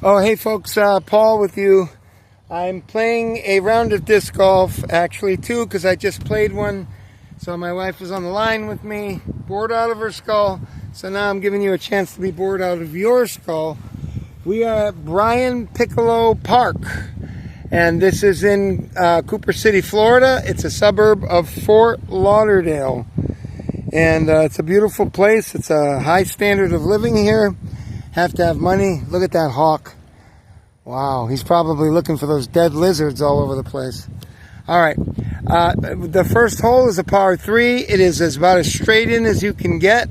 Oh, hey folks, Paul with you. I'm playing a round of disc golf, actually two, because I just played one. So my wife was on the line with me, bored out of her skull. So now I'm giving you a chance to be bored out of your skull. We are at Brian PIccolo Park, and this is in Cooper City, Florida. It's a suburb of Fort Lauderdale. And it's a beautiful place. It's a high standard of living here. Have to have money. Look at that hawk. Wow, he's probably looking for those dead lizards all over the place. All right, the first hole is a par 3. It is about as straight in as you can get.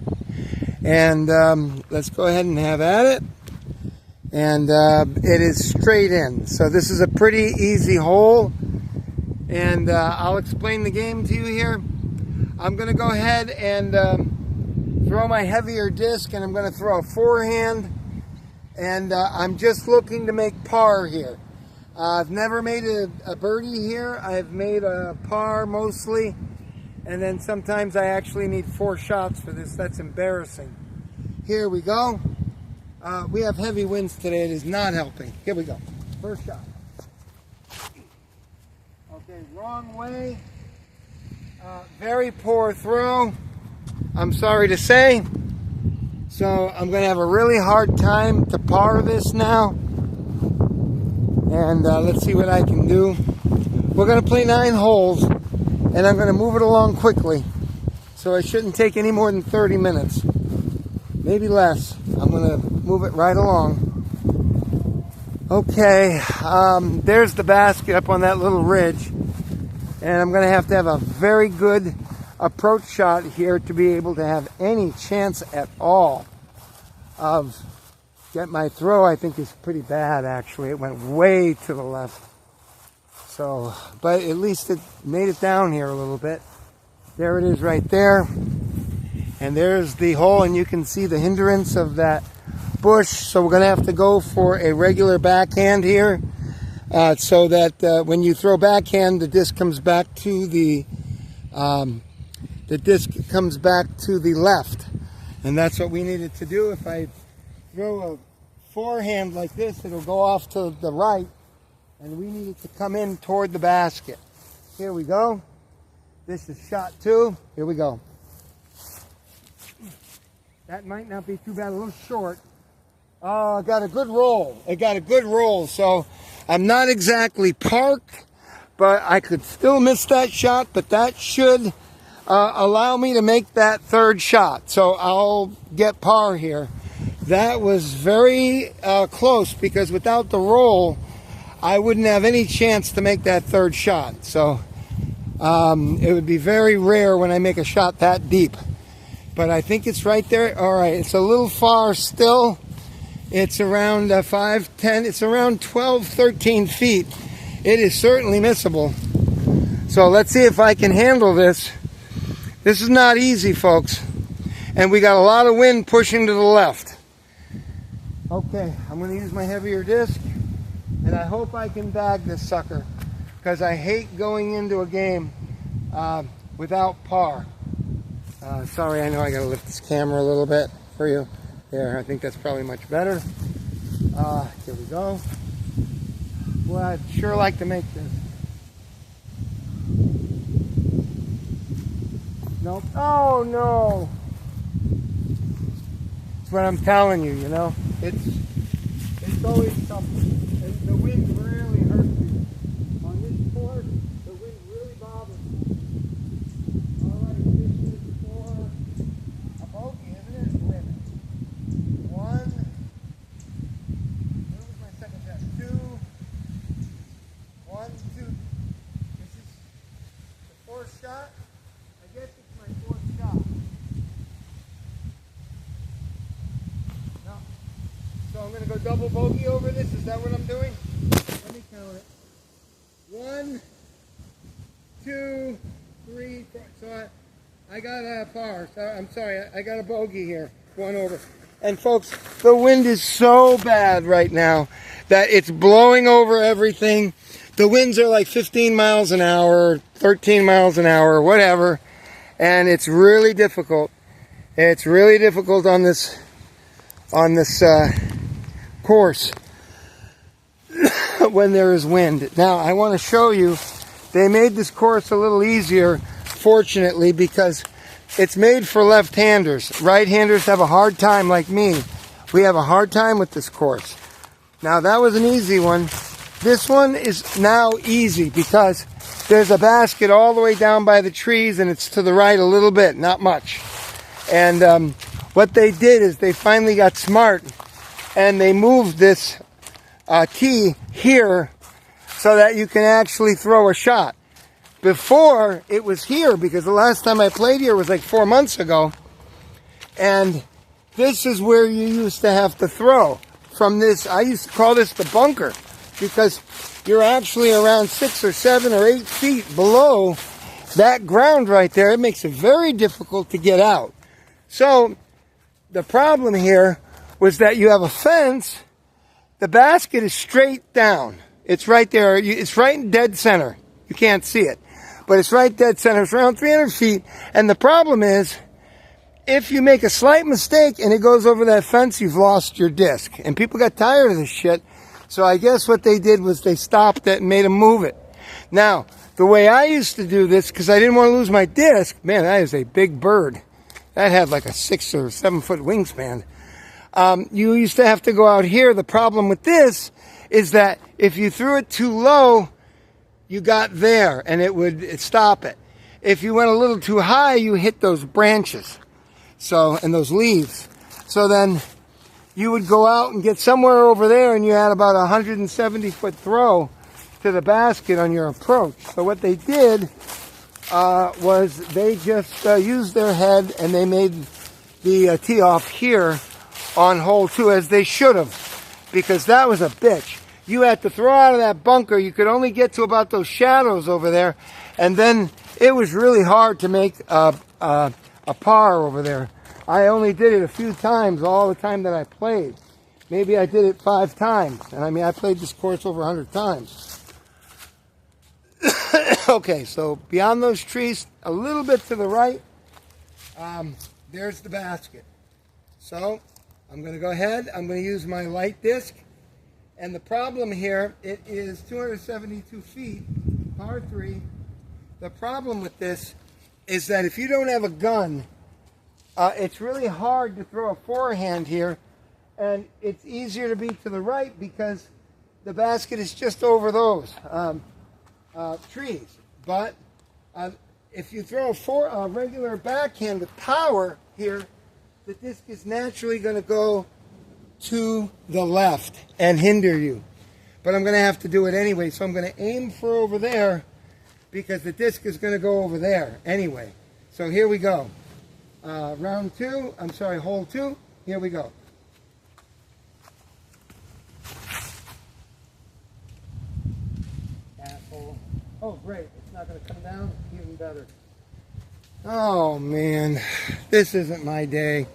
And let's go ahead and have at it. And it is straight in. So this is a pretty easy hole. And I'll explain the game to you here. I'm going to go ahead and throw my heavier disc, and I'm going to throw a forehand, and I'm just looking to make par here. I've never made a birdie here. I've made a par mostly, and then sometimes I actually need 4 shots for this. That's embarrassing. Here we go. We have heavy winds today. It is not helping. Here we go. First shot. Okay, wrong way. Very poor throw, I'm sorry to say. So I'm going to have a really hard time to par this now. And let's see what I can do. We're going to play 9 holes, and I'm going to move it along quickly. So it shouldn't take any more than 30 minutes. Maybe less. I'm going to move it right along. Okay, there's the basket up on that little ridge. And I'm going to have a very good approach shot here to be able to have any chance at all of get my throw. I think is pretty bad, actually. It went way to the left. So, but at least it made it down here a little bit. There it is right there. And there's the hole, and you can see the hindrance of that bush. So we're going to have to go for a regular backhand here. So that when you throw backhand, the disc comes back to the left, and that's what we needed to do. If I throw a forehand like this, it'll go off to the right, and we need it to come in toward the basket. Here we go. This is shot 2. Here we go. That might not be too bad. A little short. Oh, I got a good roll. I got a good roll. So I'm not exactly parked, but I could still miss that shot, but that should allow me to make that 3rd shot. So I'll get par here. That was very close, because without the roll, I wouldn't have any chance to make that 3rd shot. So it would be very rare when I make a shot that deep. But I think it's right there. All right, it's a little far still. It's around 5, 10, it's around 12, 13 feet. It is certainly missable. So let's see if I can handle this. This is not easy, folks. And we got a lot of wind pushing to the left. Okay, I'm going to use my heavier disc, and I hope I can bag this sucker, because I hate going into a game without par. Sorry, I know I got to lift this camera a little bit for you. There, I think that's probably much better. Here we go. Well, I'd sure like to make this. Nope. Oh, no. That's what I'm telling you, you know. It's always something. The wind really hurts you. On this course, the wind really bothers me. All right, this is for a bogey, isn't it? Wait a minute. 1. Where was my second shot? 2. 1, 2. This is the 4th shot. I guess it's my 4th shot. No. So I'm going to go double bogey over this. Is that what I'm doing? Let me count it. 1, 2, 3, 4. So I got a par. I'm sorry. I got a bogey here. 1 over. And folks, the wind is so bad right now that it's blowing over everything. The winds are like 15 miles an hour, 13 miles an hour, whatever. And it's really difficult. It's really difficult on this course. when there is wind. Now, I want to show you, they made this course a little easier, fortunately, because it's made for left-handers. Right-handers have a hard time, like me. We have a hard time with this course. Now, that was an easy one. This one is now easy because there's a basket all the way down by the trees, and it's to the right a little bit, not much. And what they did is they finally got smart, and they moved this tee here so that you can actually throw a shot. Before, it was here, because the last time I played here was like 4 months ago. And this is where you used to have to throw. From this, I used to call this the bunker, because you're actually around 6 or 7 or 8 feet below that ground right there. It makes it very difficult to get out. So, the problem here was that you have a fence. The basket is straight down. It's right there. It's right in dead center. You can't see it. But it's right dead center. It's around 300 feet. And the problem is, if you make a slight mistake and it goes over that fence, you've lost your disc. And people got tired of this shit. So I guess what they did was they stopped it and made them move it. Now, the way I used to do this, because I didn't want to lose my disc, man, that is a big bird. That had like a 6 or 7 foot wingspan. You used to have to go out here. The problem with this is that if you threw it too low, you got there and it would stop it. If you went a little too high, you hit those branches, and those leaves. So then you would go out and get somewhere over there, and you had about a 170-foot throw to the basket on your approach. So what they did was they just used their head, and they made the tee off here on hole 2, as they should have, because that was a bitch. You had to throw out of that bunker. You could only get to about those shadows over there, and then it was really hard to make a par over there. I only did it a few times all the time that I played. Maybe I did it 5 times, and I mean, I played this course over 100 times. Okay, so beyond those trees, a little bit to the right, there's the basket. So I'm going to go ahead. I'm going to use my light disc. And the problem here, it is 272 feet, par 3. The problem with this is that if you don't have a gun, it's really hard to throw a forehand here. And it's easier to be to the right because the basket is just over those trees. But if you throw a regular backhand with power here, the disc is naturally going to go to the left and hinder you. But I'm going to have to do it anyway, so I'm going to aim for over there because the disc is going to go over there anyway. So here we go. Hole 2, here we go. Asshole. Oh, great. It's not going to come down. Even better. Oh, man. This isn't my day.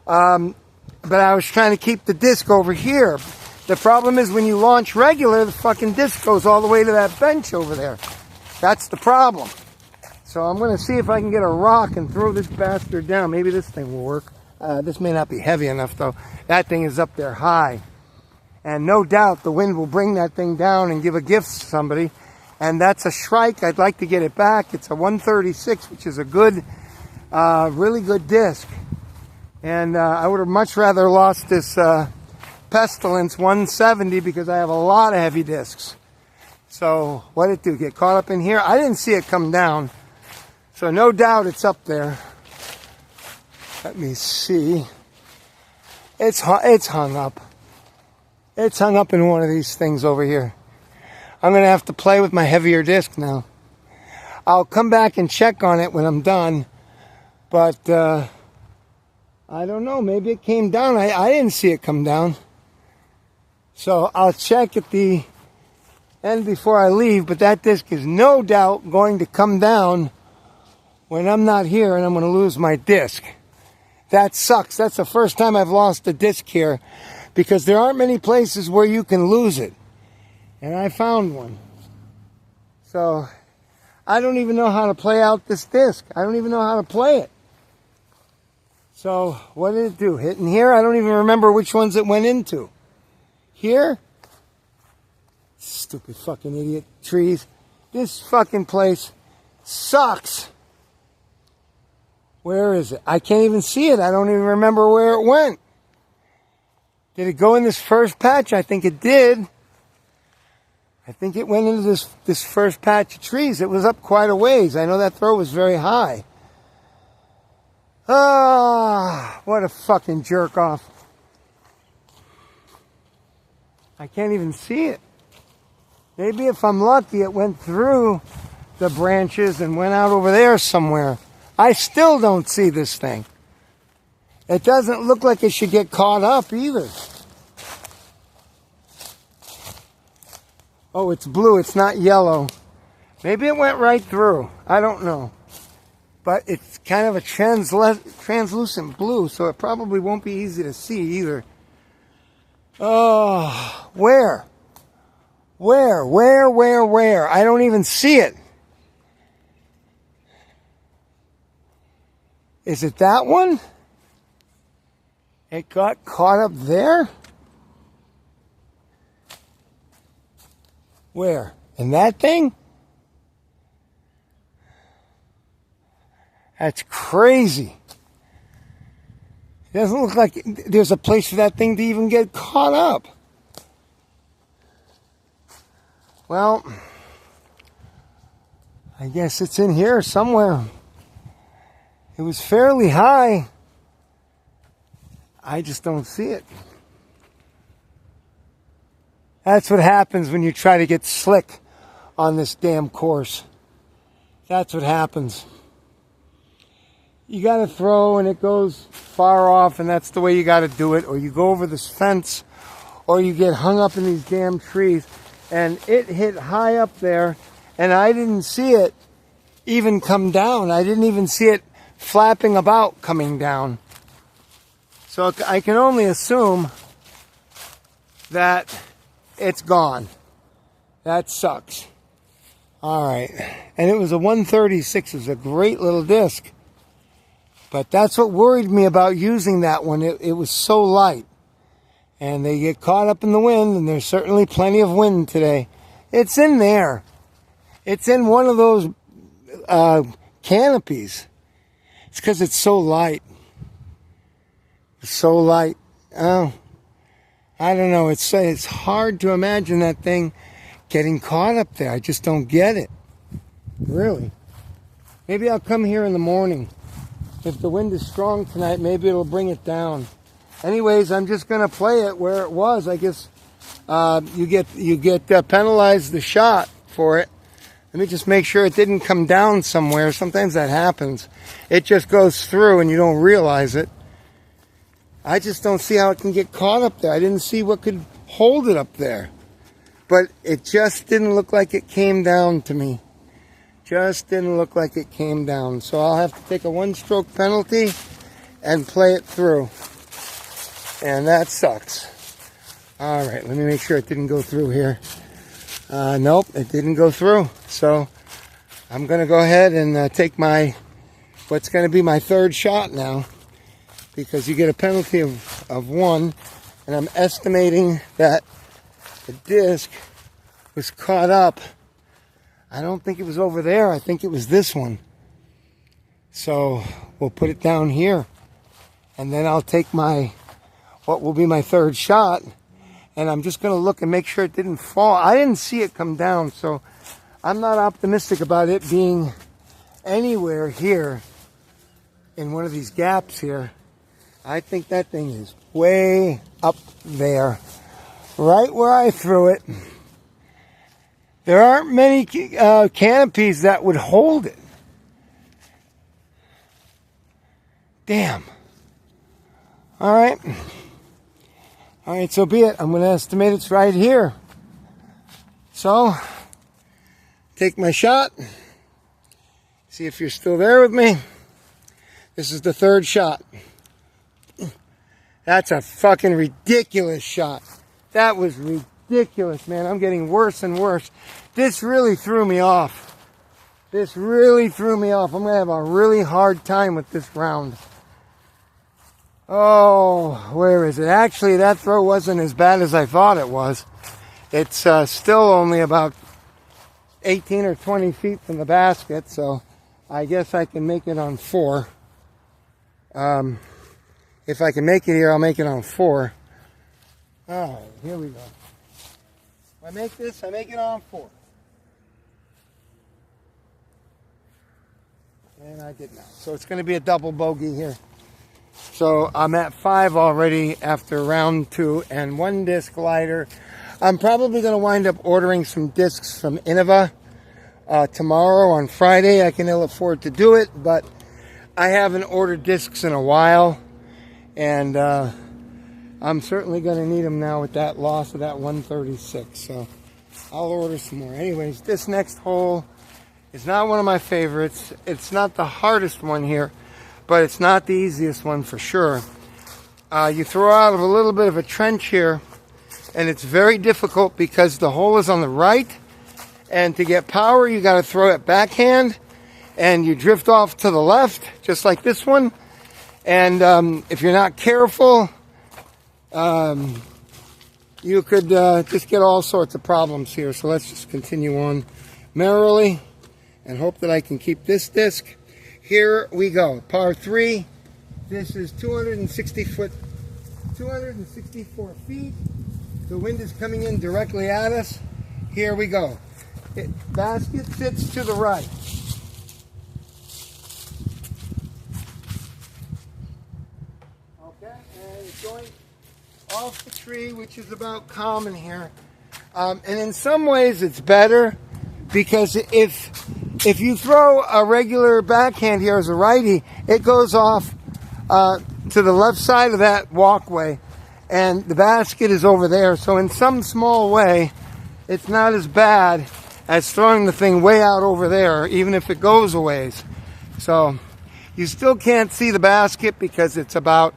But I was trying to keep the disc over here. The problem is when you launch regular, the fucking disc goes all the way to that bench over there. That's the problem. So I'm going to see if I can get a rock and throw this bastard down. Maybe this thing will work. This may not be heavy enough, though. That thing is up there high. And no doubt the wind will bring that thing down and give a gift to somebody. And that's a Shrike. I'd like to get it back. It's a 136, which is a good, really good disc. And I would have much rather lost this Pestilence 170 because I have a lot of heavy discs. So what did it do? Get caught up in here? I didn't see it come down. So no doubt it's up there. Let me see. It's hung up. It's hung up in one of these things over here. I'm going to have to play with my heavier disc now. I'll come back and check on it when I'm done. But I don't know. Maybe it came down. I didn't see it come down. So I'll check at the end before I leave. But that disc is no doubt going to come down when I'm not here and I'm going to lose my disc. That sucks. That's the first time I've lost a disc here because there aren't many places where you can lose it. And I found one. So I don't even know how to play out this disc. I don't even know how to play it. So what did it do? Hit in here? I don't even remember which ones it went into. Here? Stupid fucking idiot trees. This fucking place sucks. Where is it? I can't even see it. I don't even remember where it went. Did it go in this first patch? I think it did. I think it went into this first patch of trees. It was up quite a ways. I know that throw was very high. Ah, what a fucking jerk off. I can't even see it. Maybe if I'm lucky, it went through the branches and went out over there somewhere. I still don't see this thing. It doesn't look like it should get caught up either. Oh, it's blue. It's not yellow. Maybe it went right through. I don't know. But it's kind of a translucent blue, so it probably won't be easy to see either. Oh, where? Where? I don't even see it. Is it that one? It got caught up there? Where? In that thing? That's crazy. It doesn't look like there's a place for that thing to even get caught up. Well, I guess it's in here somewhere. It was fairly high. I just don't see it. That's what happens when you try to get slick on this damn course. That's what happens. You got to throw and it goes far off, and that's the way you got to do it. Or you go over this fence, or you get hung up in these damn trees. And it hit high up there, and I didn't see it even come down. I didn't even see it flapping about coming down. So I can only assume that it's gone. That sucks. All right. And it was a 136. It was a great little disc. But that's what worried me about using that one. It was so light. And they get caught up in the wind, and there's certainly plenty of wind today. It's in there. It's in one of those canopies. It's because it's so light. It's so light. Oh, I don't know. It's hard to imagine that thing getting caught up there. I just don't get it. Really. Maybe I'll come here in the morning. If the wind is strong tonight, maybe it'll bring it down. Anyways, I'm just going to play it where it was. I guess you get penalized the shot for it. Let me just make sure it didn't come down somewhere. Sometimes that happens. It just goes through and you don't realize it. I just don't see how it can get caught up there. I didn't see what could hold it up there. But it just didn't look like it came down to me. Just didn't look like it came down. So I'll have to take a one-stroke penalty and play it through. And that sucks. All right, let me make sure it didn't go through here. Nope, it didn't go through. So I'm going to go ahead and take what's going to be my third shot now. Because you get a penalty of one. And I'm estimating that the disc was caught up. I don't think it was over there. I think it was this one. So we'll put it down here. And then I'll take what will be my third shot. And I'm just going to look and make sure it didn't fall. I didn't see it come down. So I'm not optimistic about it being anywhere here in one of these gaps here. I think that thing is way up there. Right where I threw it. There aren't many canopies that would hold it. Damn. All right. All right, so be it. I'm going to estimate it's right here. So, take my shot. See if you're still there with me. This is the third shot. That's a fucking ridiculous shot. That was ridiculous, man. I'm getting worse and worse. This really threw me off. This really threw me off. I'm going to have a really hard time with this round. Oh, where is it? Actually, that throw wasn't as bad as I thought it was. It's still only about 18 or 20 feet from the basket, so I guess I can make it on 4. If I can make it here, I'll make it on 4. All right, here we go. If I make this, I make it on 4. And I did not. So it's going to be a double bogey here. So I'm at 5 already after round 2 and 1 disc lighter. I'm probably going to wind up ordering some discs from Innova tomorrow on Friday. I can ill afford to do it, but I haven't ordered discs in a while. And I'm certainly going to need them now with that loss of that 136. So I'll order some more. Anyways, this next hole is not one of my favorites. It's not the hardest one here, but it's not the easiest one for sure. You throw out of a little bit of a trench here, and it's very difficult because the hole is on the right, and to get power you got to throw it backhand, and you drift off to the left just like this one. And if you're not careful, you could just get all sorts of problems here. So let's just continue on merrily and hope that I can keep this disc. Here we go, par 3. This is 264 feet. The wind is coming in directly at us. Here we go. Basket sits to the right. Okay, and it's going off the tree, which is about common here. And in some ways it's better, because if you throw a regular backhand here as a righty, it goes off to the left side of that walkway, and the basket is over there. So in some small way, it's not as bad as throwing the thing way out over there, even if it goes a ways. So you still can't see the basket because it's about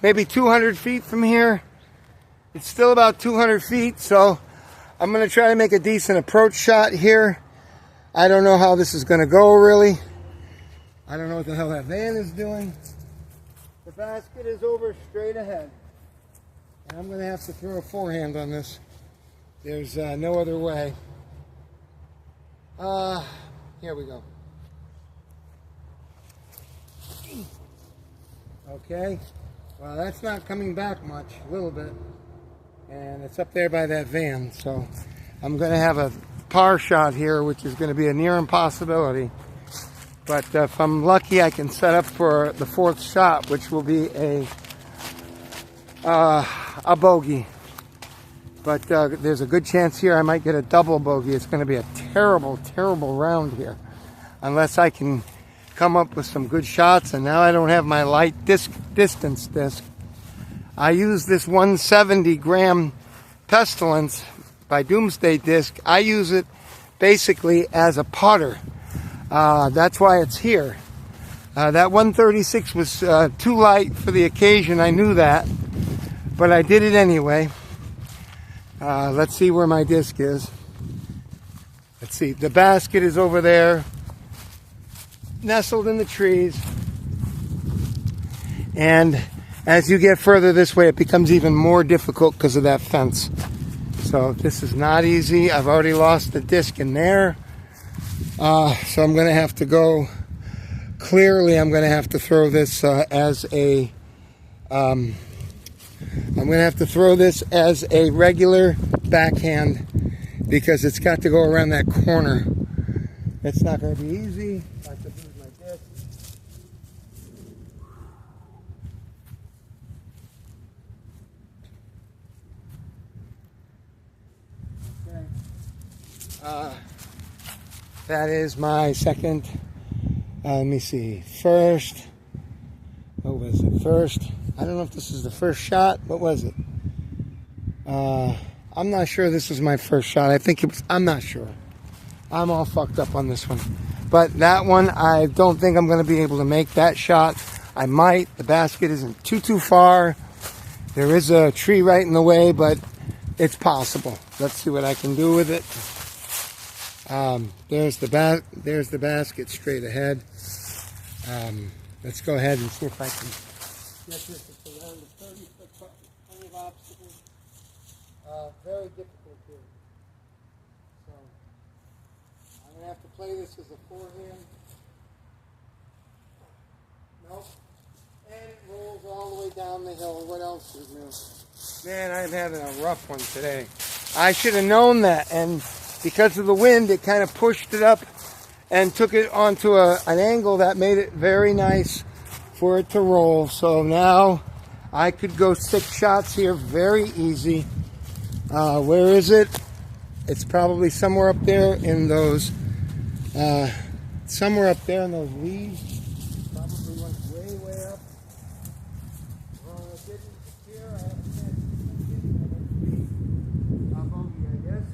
maybe 200 feet from here. It's still about 200 feet, so I'm going to try to make a decent approach shot here. I don't know how this is going to go, really. I don't know what the hell that van is doing. The basket is over straight ahead. And I'm going to have to throw a forehand on this. There's no other way. Here we go. Okay. Well, that's not coming back much, a little bit. And it's up there by that van. So I'm going to have a par shot here, which is going to be a near impossibility. But if I'm lucky, I can set up for the 4th shot, which will be a bogey. But there's a good chance here I might get a double bogey. It's going to be a terrible, terrible round here, unless I can come up with some good shots. And now I don't have my light distance disc. I use this 170 gram Pestilence by Doomsday Disc. I use it basically as a putter. That's why it's here. That 136 was too light for the occasion. I knew that, but I did it anyway. Let's see where my disc is. Let's see. The basket is over there, nestled in the trees. And as you get further this way, it becomes even more difficult because of that fence. So this is not easy. I've already lost the disc in there. So I'm going to have to go, clearly I'm going to have to throw this as a, I'm going to have to throw this as a regular backhand, because it's got to go around that corner. It's not going to be easy. I have to lose my disc. Okay. That is my second, let me see, first, what was it, first, I don't know if this is the first shot, what was it? I'm not sure this was my first shot, I think it was, I'm not sure. I'm all fucked up on this one. But that one, I don't think I'm going to be able to make that shot. I might, the basket isn't too far. There is a tree right in the way, but it's possible. Let's see what I can do with it. There's the basket straight ahead. Let's go ahead and see if I can get this around the 30-foot obstacle. Very difficult here. So I'm going to have to play this as a forehand. Nope. And it rolls all the way down the hill. What else is new? Man, I'm having a rough one today. I should have known that, and because of the wind, it kind of pushed it up and took it onto an angle that made it very nice for it to roll. So now I could go 6 shots here very easy. Where is it? It's probably somewhere up there in those leaves. Probably went way up. Well, it didn't here. I have a chance to get it. A bogey, I guess.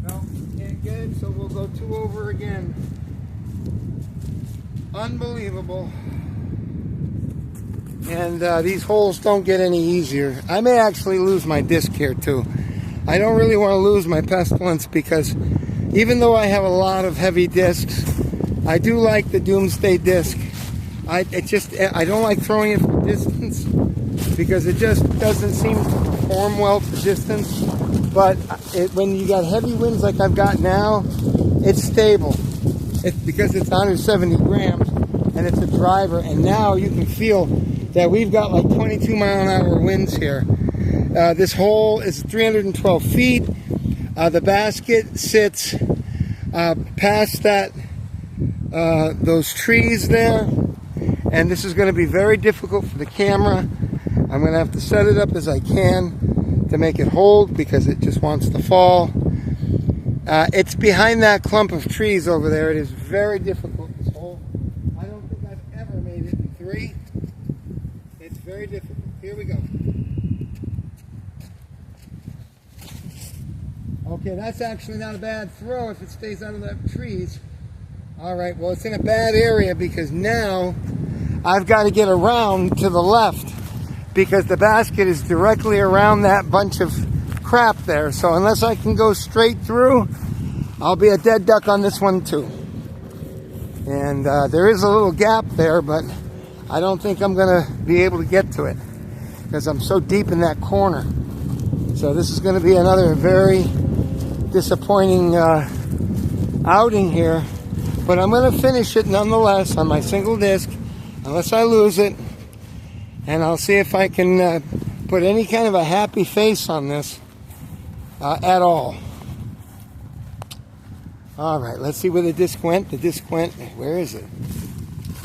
No, can't get it, so we'll go 2 over again. Unbelievable. And these holes don't get any easier. I may actually lose my disc here too. I don't really want to lose my pestilence because even though I have a lot of heavy discs, I do like the Doomsday disc. I don't like throwing it for distance because it just doesn't seem to perform well for distance. But when you got heavy winds like I've got now, it's stable. It's because it's 170 grams and it's a driver. And now you can feel that we've got like 22 mile an hour winds here. This hole is 312 feet. The basket sits past that those trees there, and this is going to be very difficult for the camera. I'm going to have to set it up as I can to make it hold because it just wants to fall. It's behind that clump of trees over there. It is very difficult, this hole. I don't think I've ever made it in 3. It's very difficult. Here we go. Okay, that's actually not a bad throw if it stays out of the trees. All right, well, it's in a bad area because now I've got to get around to the left because the basket is directly around that bunch of crap there. So unless I can go straight through, I'll be a dead duck on this one too. And there is a little gap there, but I don't think I'm going to be able to get to it because I'm so deep in that corner. So this is going to be another very disappointing outing here. But I'm going to finish it nonetheless on my single disc, unless I lose it. And I'll see if I can put any kind of a happy face on this at all. All right, let's see where the disc went. The disc went, where is it?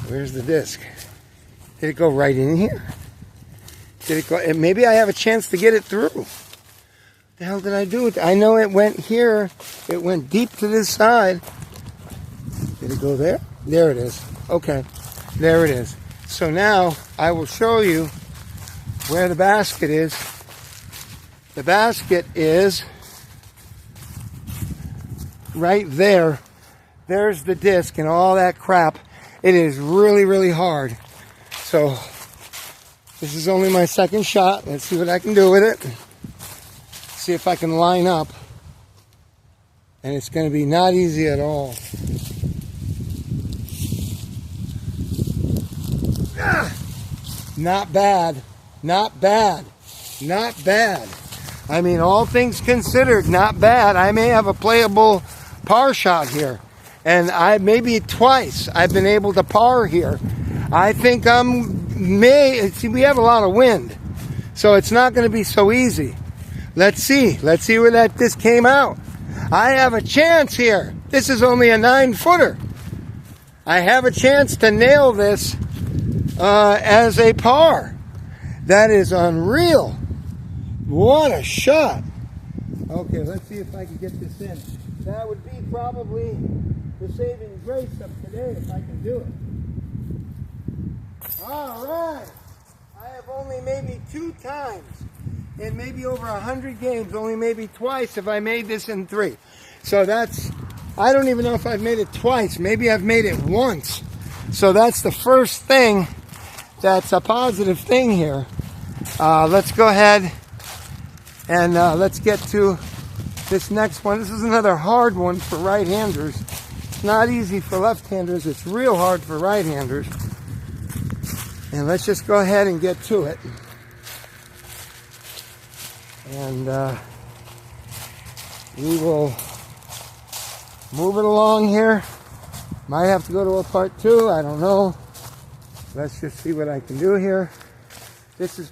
Where's the disc? Did it go right in here? Did it go? Maybe I have a chance to get it through. What the hell did I do with it? I know it went here. It went deep to this side. Did it go there? There it is. Okay, there it is. So now I will show you where the basket is. The basket is right there. There's the disc and all that crap. It is really, really hard. So this is only my second shot. Let's see what I can do with it. See if I can line up. And it's going to be not easy at all. Not bad. Not bad. Not bad. I mean, all things considered, not bad. I may have a playable par shot here. And maybe twice I've been able to par here. I think see, we have a lot of wind. So it's not going to be so easy. Let's see. Let's see where that disc came out. I have a chance here. This is only a 9-footer. I have a chance to nail this as a par. That is unreal. What a shot. Okay, let's see if I can get this in. That would be probably the saving grace of today if I can do it. All right. I have only maybe 2 times in maybe over 100 games, only maybe twice have I made this in 3. So that's, I don't even know if I've made it twice. Maybe I've made it once. So that's the first thing that's a positive thing here. Let's go ahead and let's get to this next one. This is another hard one for right-handers. It's not easy for left-handers. It's real hard for right-handers. And let's just go ahead and get to it. And we will move it along here. Might have to go to a part 2, I don't know. Let's just see what I can do here. This is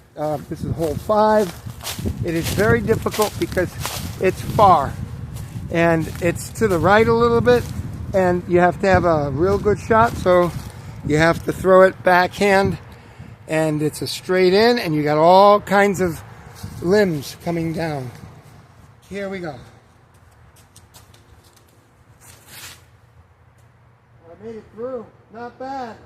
hole 5. It is very difficult because it's far. And it's to the right a little bit. And you have to have a real good shot. So you have to throw it backhand. And it's a straight in. And you got all kinds of limbs coming down. Here we go. I made it through. Not bad.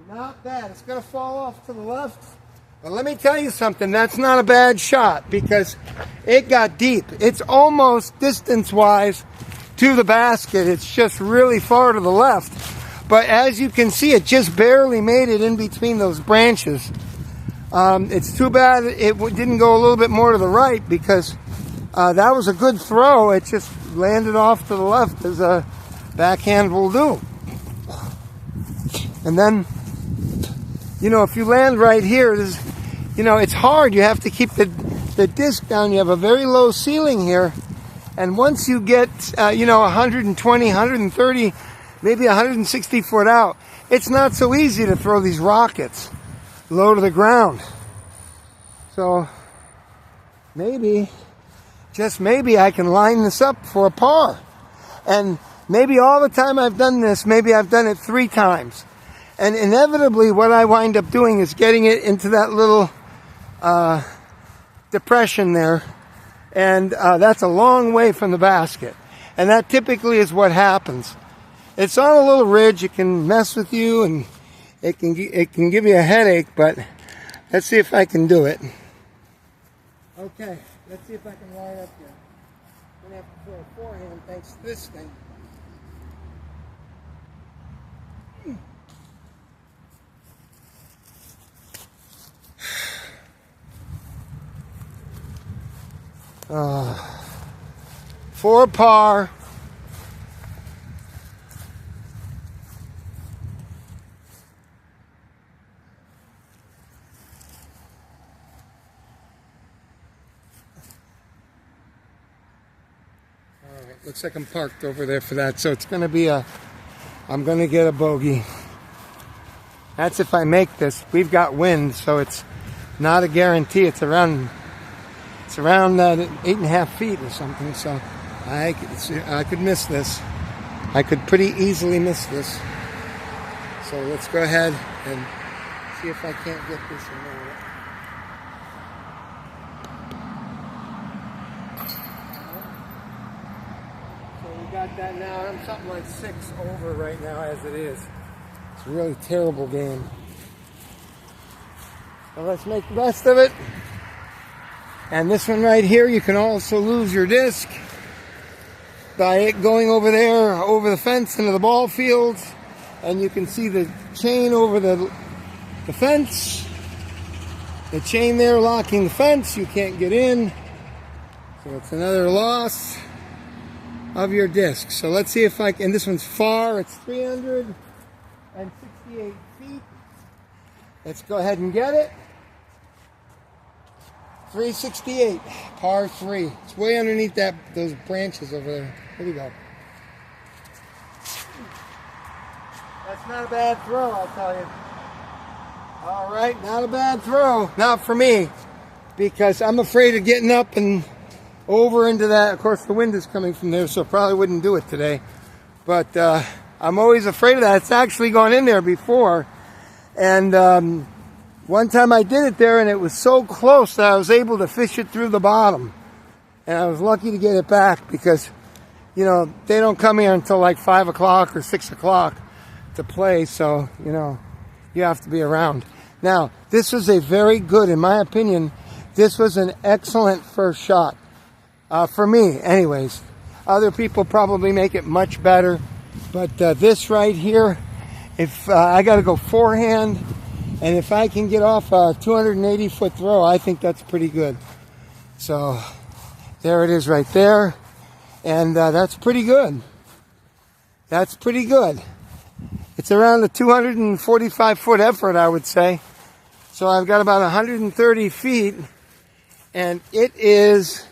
Not bad. It's going to fall off to the left. But let me tell you something. That's not a bad shot because it got deep. It's almost distance-wise to the basket. It's just really far to the left. But as you can see, it just barely made it in between those branches. It's too bad it didn't go a little bit more to the right because that was a good throw. It just landed off to the left as a backhand will do. And then, you know, if you land right here, it's hard. You have to keep the disc down. You have a very low ceiling here. And once you get, 120, 130, maybe 160 foot out, it's not so easy to throw these rockets low to the ground. So maybe, just maybe, I can line this up for a par. And maybe all the time I've done this, maybe I've done it 3 times. And inevitably what I wind up doing is getting it into that little depression there. And that's a long way from the basket. And that typically is what happens. It's on a little ridge. It can mess with you and it can give you a headache, but let's see if I can do it. Okay, let's see if I can line up here. I'm going to have to throw a forehand thanks to this thing. For par. Alright, looks like I'm parked over there for that, so it's going to be I'm going to get a bogey. That's if I make this. We've got wind, so it's not a guarantee. It's around 8.5 feet or something, so I could miss this. I could pretty easily miss this. So let's go ahead and see if I can't get this in there. So we got that now. I'm something like 6 over right now as it is. It's a really terrible game. So let's make the best of it. And this one right here, you can also lose your disc by it going over there, over the fence into the ball field. And you can see the chain over the fence. The chain there locking the fence. You can't get in. So it's another loss of your disc. So let's see if I can. And this one's far. It's 368 feet. Let's go ahead and get it. 368, par 3. It's way underneath those branches over there. Here we go. That's not a bad throw, I'll tell you. All right, not a bad throw. Not for me, because I'm afraid of getting up and over into that. Of course, the wind is coming from there, so probably wouldn't do it today. But I'm always afraid of that. It's actually gone in there before. And one time I did it there, and it was so close that I was able to fish it through the bottom. And I was lucky to get it back because, they don't come here until like 5 o'clock or 6 o'clock to play. So, you have to be around. Now, this was a very good, in my opinion, this was an excellent first shot. For me, anyways. Other people probably make it much better. But this right here, if I got to go forehand, and if I can get off a 280-foot throw, I think that's pretty good. So there it is right there. And that's pretty good. That's pretty good. It's around a 245-foot effort, I would say. So I've got about 130 feet. And it is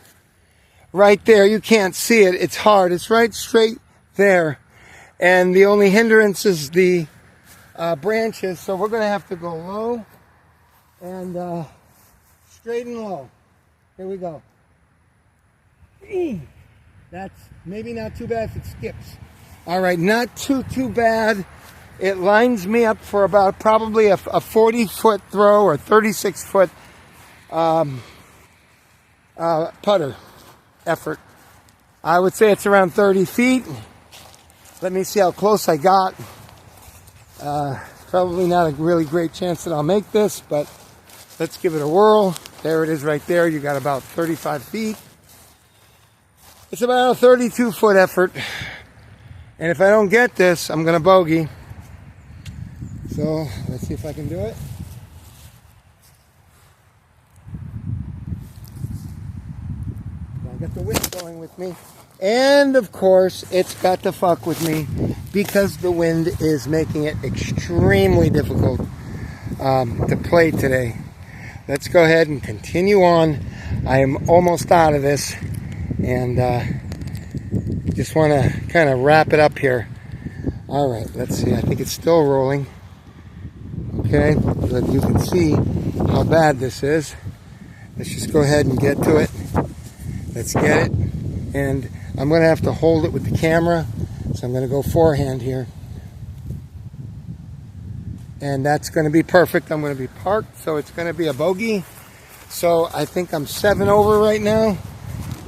right there. You can't see it. It's hard. It's right straight there. And the only hindrance is the branches. So we're going to have to go low and straight and low. Here we go. That's maybe not too bad if it skips. All right, not too bad. It lines me up for about probably a 40-foot throw or 36-foot putter effort. I would say it's around 30 feet. Let me see how close I got. Probably not a really great chance that I'll make this, but let's give it a whirl. There it is right there. You got about 35 feet. It's about a 32-foot effort. And if I don't get this, I'm going to bogey. So let's see if I can do it. I got the wind going with me. And of course, it's got to fuck with me because the wind is making it extremely difficult to play today. Let's go ahead and continue on. I am almost out of this. And just want to kind of wrap it up here. All right, let's see. I think it's still rolling. Okay, but you can see how bad this is. Let's just go ahead and get to it. Let's get it. And I'm going to have to hold it with the camera. So I'm going to go forehand here. And that's going to be perfect. I'm going to be parked, so it's going to be a bogey. So I think I'm 7 over right now.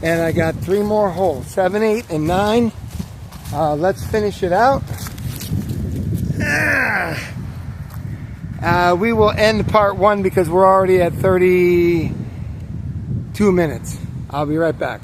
And I got 3 more holes, 7, 8, and 9. Let's finish it out. We will end part 1 because we're already at 32 minutes. I'll be right back.